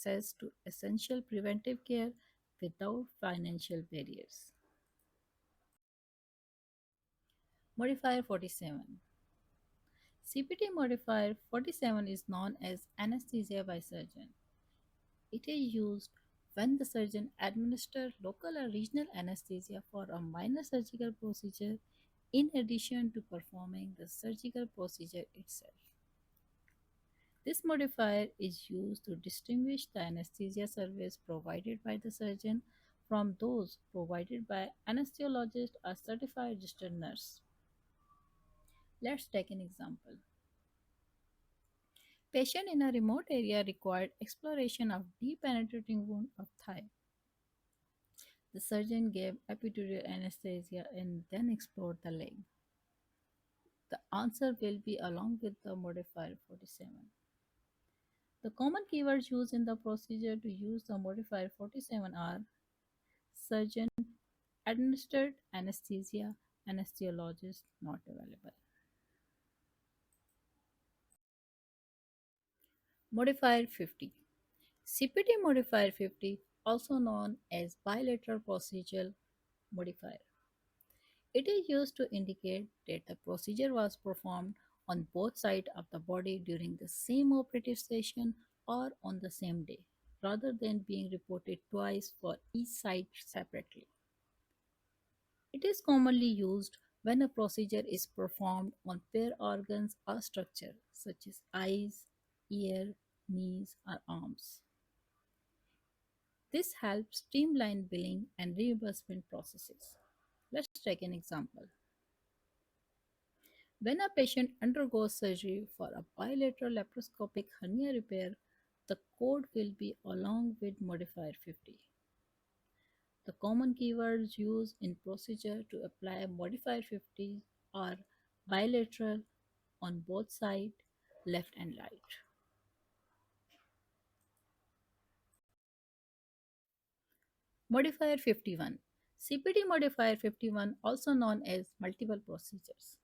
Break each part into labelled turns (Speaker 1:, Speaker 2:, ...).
Speaker 1: access to essential preventive care without financial barriers. Modifier 47. CPT modifier 47 is known as anesthesia by surgeon. It is used when the surgeon administers local or regional anesthesia for a minor surgical procedure in addition to performing the surgical procedure itself. This modifier is used to distinguish the anesthesia service provided by the surgeon from those provided by anesthesiologist or certified registered nurse. Let's take an example. Patient in a remote area required exploration of deep penetrating wound of thigh. The surgeon gave epidural anesthesia and then explored the leg. The answer will be along with the modifier 47. The common keywords used in the procedure to use the modifier 47 are surgeon, administered anesthesia, anesthesiologist not available. Modifier 50. CPT modifier 50, also known as bilateral procedural modifier. It is used to indicate that the procedure was performed on both sides of the body during the same operative session or on the same day, rather than being reported twice for each side separately. It is commonly used when a procedure is performed on pair organs or structure such as eyes, ear, knees, or arms. This helps streamline billing and reimbursement processes. Let's take an example. When a patient undergoes surgery for a bilateral laparoscopic hernia repair, the code will be along with modifier 50. The common keywords used in procedure to apply modifier 50 are bilateral on both sides, left and right. Modifier 51. CPT modifier 51, also known as multiple procedures.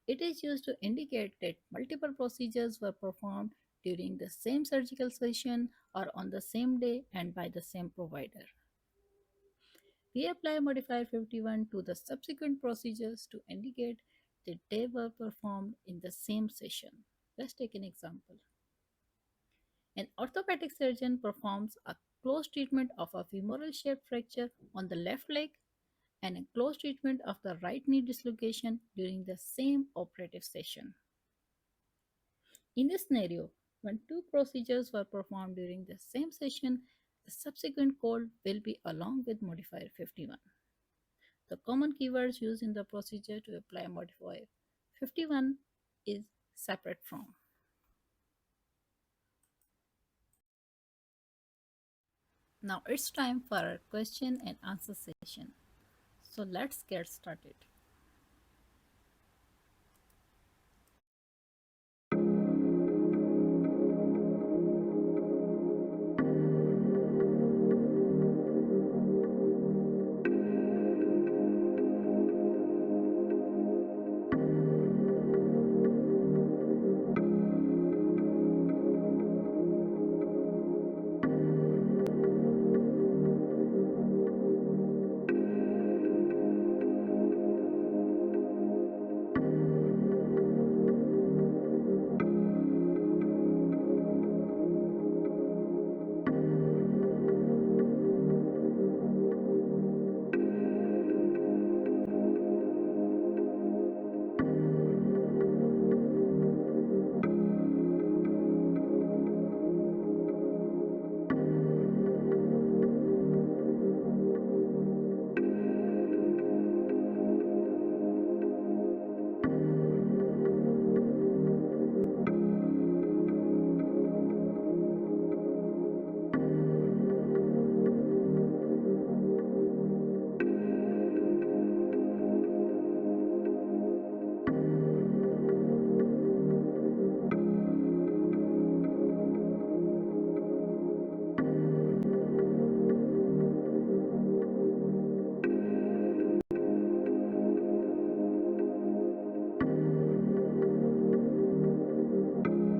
Speaker 1: It is used to indicate that multiple procedures were performed during the same surgical session or on the same day and by the same provider. We apply modifier 51 to the subsequent procedures to indicate that they were performed in the same session. Let's take an example. An orthopedic surgeon performs a close treatment of a femoral shaped fracture on the left leg and a close treatment of the right knee dislocation during the same operative session. In this scenario, when two procedures were performed during the same session, the subsequent code will be along with modifier 51. The common keywords used in the procedure to apply modifier 51 is separate from. Now it's time for our question and answer session. So let's get started.